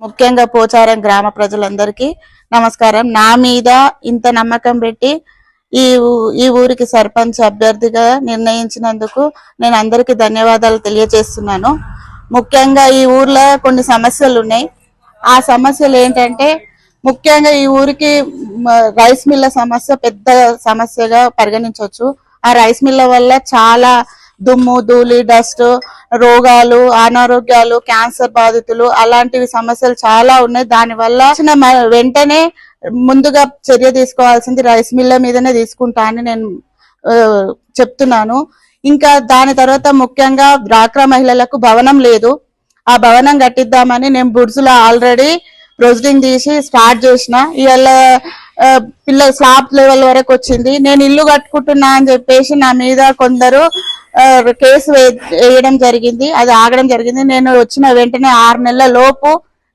ముఖ్యంగా పోచారం గ్రామ ప్రజలందరికీ నమస్కారం. నా మీద ఇంత నమ్మకం పెట్టి ఈ ఊరికి సర్పంచ్ అభ్యర్థిగా నిర్ణయించినందుకు నేను అందరికీ ధన్యవాదాలు తెలియజేస్తున్నాను. ముఖ్యంగా ఈ ఊర్లో కొన్ని సమస్యలు ఉన్నాయి. ఆ సమస్యలు ఏంటంటే ముఖ్యంగా ఈ ఊరికి రైస్ మిల్ల సమస్య పెద్ద సమస్యగా పరిగణించవచ్చు. ఆ రైస్ మిల్ల వల్ల చాలా దుమ్ము ధూళి డస్ట్ రోగాలు అనారోగ్యాలు క్యాన్సర్ బాధితులు అలాంటివి సమస్యలు చాలా ఉన్నాయి. దానివల్ల వెంటనే ముందుగా చర్య తీసుకోవాల్సింది రైస్ మిల్ల మీదనే తీసుకుంటా అని నేను చెప్తున్నాను. ఇంకా దాని తర్వాత ముఖ్యంగా డ్వాక్రా మహిళలకు భవనం లేదు. ఆ భవనం కట్టిద్దామని నేను బుడ్స్లో ఆల్రెడీ ప్రొసీడింగ్ తీసి స్టార్ట్ చేసిన. ఇవాళ పిల్లల స్లాబ్ లెవెల్ వరకు వచ్చింది. నేను ఇల్లు కట్టుకుంటున్నా అని చెప్పేసి నా మీద కొందరు కేసు వేయడం జరిగింది. అది ఆగడం జరిగింది. నేను వచ్చిన వెంటనే 6 నెలల లోపు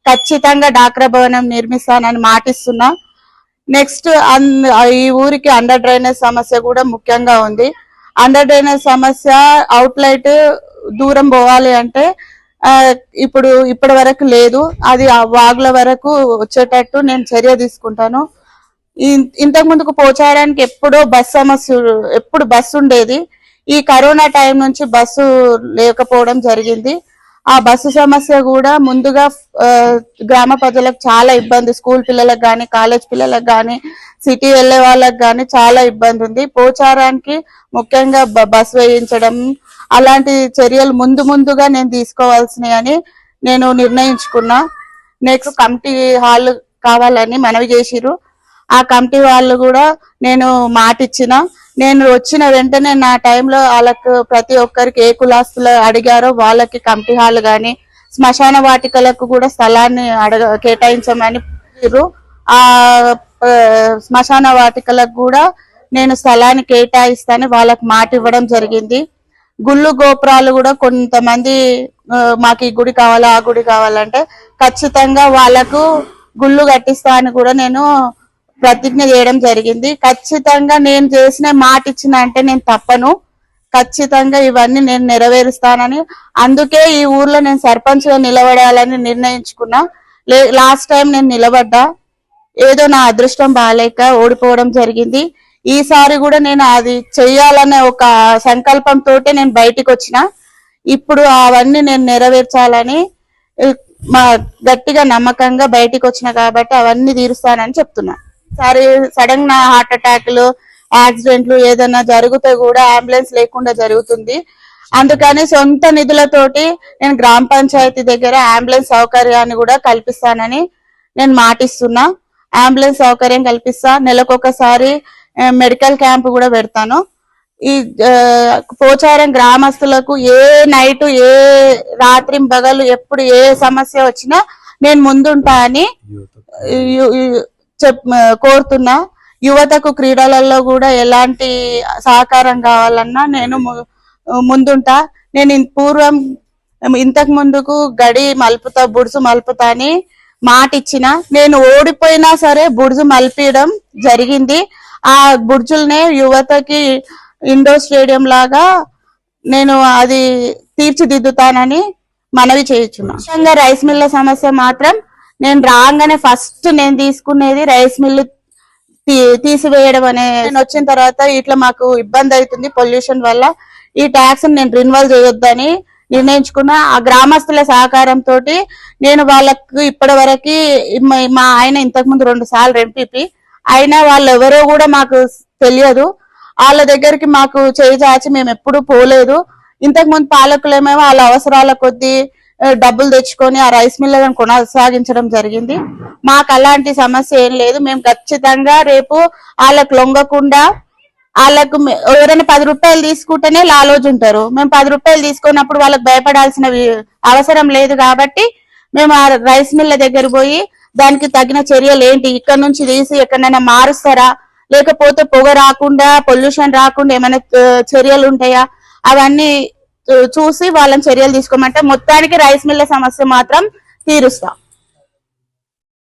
ఖచ్చితంగా డ్వాక్రా భవనం నిర్మిస్తానని మాటిస్తున్నా. నెక్స్ట్ ఈ ఊరికి అండర్ డ్రైనేజ్ సమస్య కూడా ముఖ్యంగా ఉంది. అండర్ డ్రైనేజ్ సమస్య అవుట్లైట్ దూరం పోవాలి అంటే ఇప్పటి వరకు లేదు. అది వాగుల వరకు వచ్చేటట్టు నేను చర్య తీసుకుంటాను. ఇంతకు ముందుకు పోచారానికి ఎప్పుడు బస్సు ఉండేది. ఈ కరోనా టైం నుంచి బస్సు లేకపోవడం జరిగింది. ఆ బస్సు సమస్య కూడా ముందుగా గ్రామ ప్రజలకు చాలా ఇబ్బంది. స్కూల్ పిల్లలకు కానీ కాలేజ్ పిల్లలకు కానీ సిటీ వెళ్లే వాళ్ళకి కానీ చాలా ఇబ్బంది ఉంది. పోచారానికి ముఖ్యంగా బస్సు వేయించడం అలాంటి చర్యలు ముందుగా నేను తీసుకోవాల్సినవి అని నేను నిర్ణయించుకున్నా. నెక్స్ట్ కమిటీ హాల్ కావాలని మనవి చేసిరు. ఆ కమిటీ వాళ్ళు కూడా నేను మాటిచ్చిన. నేను వచ్చిన వెంటనే నా టైంలో వాళ్ళకు ప్రతి ఒక్కరికి ఏ కులాస్తులు అడిగారో వాళ్ళకి కమిటీ హాల్ గాని శ్మశాన వాటికలకు కూడా స్థలాన్ని కేటాయించమని. ఆ శ్మశాన వాటికలకు కూడా నేను స్థలాన్ని కేటాయిస్తాను వాళ్ళకి మాట ఇవ్వడం జరిగింది. గుళ్ళు గోపురాలు కూడా కొంతమంది మాకు ఈ గుడి కావాలా ఆ గుడి కావాలంటే ఖచ్చితంగా వాళ్ళకు గుళ్ళు కట్టిస్తా అని కూడా నేను ప్రతిజ్ఞ చేయడం జరిగింది. ఖచ్చితంగా నేను చేసిన మాట ఇచ్చిన అంటే నేను తప్పను. ఖచ్చితంగా ఇవన్నీ నేను నెరవేరుస్తానని అందుకే ఈ ఊర్లో నేను సర్పంచ్ గా నిలబడాలని నిర్ణయించుకున్నా. లాస్ట్ టైం నేను నిలబడ్డా, ఏదో నా అదృష్టం బాలేక ఓడిపోవడం జరిగింది. ఈసారి కూడా నేను అది చెయ్యాలనే ఒక సంకల్పంతో నేను బయటికి వచ్చిన. ఇప్పుడు అవన్నీ నేను నెరవేర్చాలని గట్టిగా నమ్మకంగా బయటికి వచ్చిన కాబట్టి అవన్నీ తీరుస్తానని చెప్తున్నా. సరే సడన్ గా హార్ట్ అటాక్లు యాక్సిడెంట్లు ఏదైనా జరిగితే కూడా అంబులెన్స్ లేకుండా జరుగుతుంది. అందుకని సొంత నిధులతోటి నేను గ్రామ పంచాయతీ దగ్గర అంబులెన్స్ సౌకర్యాన్ని కూడా కల్పిస్తానని నేను మాటిస్తున్నా. అంబులెన్స్ సౌకర్యం కల్పిస్తా. నెలకొకసారి మెడికల్ క్యాంప్ కూడా పెడతాను. ఈ పోచారం గ్రామస్తులకు ఏ నైట్ ఏ రాత్రి పగలు ఎప్పుడు ఏ సమస్య వచ్చినా నేను ముందుంటా అని కోరుతున్నా. యువతకు క్రీడలలో కూడా ఎలాంటి సహకారం కావాలన్నా నేను ముందుంటా. నేను పూర్వం ఇంతకు ముందుకు గడి మలుపుతా బుడ్సు మలుపుతా అని మాట ఇచ్చిన. నేను ఓడిపోయినా సరే బుడ్జు మలిపడం జరిగింది. ఆ బుడ్జుల్నే యువతకి ఇండోర్ స్టేడియం లాగా నేను అది తీర్చిదిద్దుతానని మనవి చేయుచున్నా. రైస్ మిల్ల సమస్య మాత్రం నేను రాగానే ఫస్ట్ నేను తీసుకునేది రైస్ మిల్లు తీసివేయడం అనే. నేను వచ్చిన తర్వాత ఇట్లా మాకు ఇబ్బంది అవుతుంది పొల్యూషన్ వల్ల, ఈ ట్యాక్స్ నేను రిన్వాల్వ్ చేయొద్దని నిర్ణయించుకున్నా. ఆ గ్రామస్తుల సహకారంతో నేను వాళ్ళకు ఇప్పటి వరకు మా ఆయన ఇంతకు ముందు 2 సార్లు ఎంపీపీ అయినా వాళ్ళు ఎవరో కూడా మాకు తెలియదు. వాళ్ళ దగ్గరికి మాకు చేయి చాచి మేము ఎప్పుడు పోలేదు. ఇంతకు ముందు పాలకులేమో వాళ్ళ అవసరాల కొద్దీ డబ్బులు తెచ్చుకొని ఆ రైస్ మిల్లను కొనసాగించడం జరిగింది. మాకు అలాంటి సమస్య ఏం లేదు. మేము ఖచ్చితంగా రేపు వాళ్ళకు లొంగకుండా వాళ్ళకు ఎవరైనా 10 రూపాయలు తీసుకుంటేనే లాలోజు ఉంటారు. మేము 10 రూపాయలు తీసుకున్నప్పుడు వాళ్ళకి భయపడాల్సిన అవసరం లేదు. కాబట్టి మేము ఆ రైస్ మిల్ల దగ్గర పోయి దానికి తగిన చర్యలు ఏంటి, ఇక్కడ నుంచి తీసి ఎక్కడైనా మారుస్తారా, లేకపోతే పొగ రాకుండా పొల్యూషన్ రాకుండా ఏమైనా చర్యలు ఉంటాయా అవన్నీ చూసి వాళ్ళని చర్యలు తీసుకోమంటే మొత్తానికి రైస్ మిల్ల సమస్య మాత్రం తీరుస్తాం.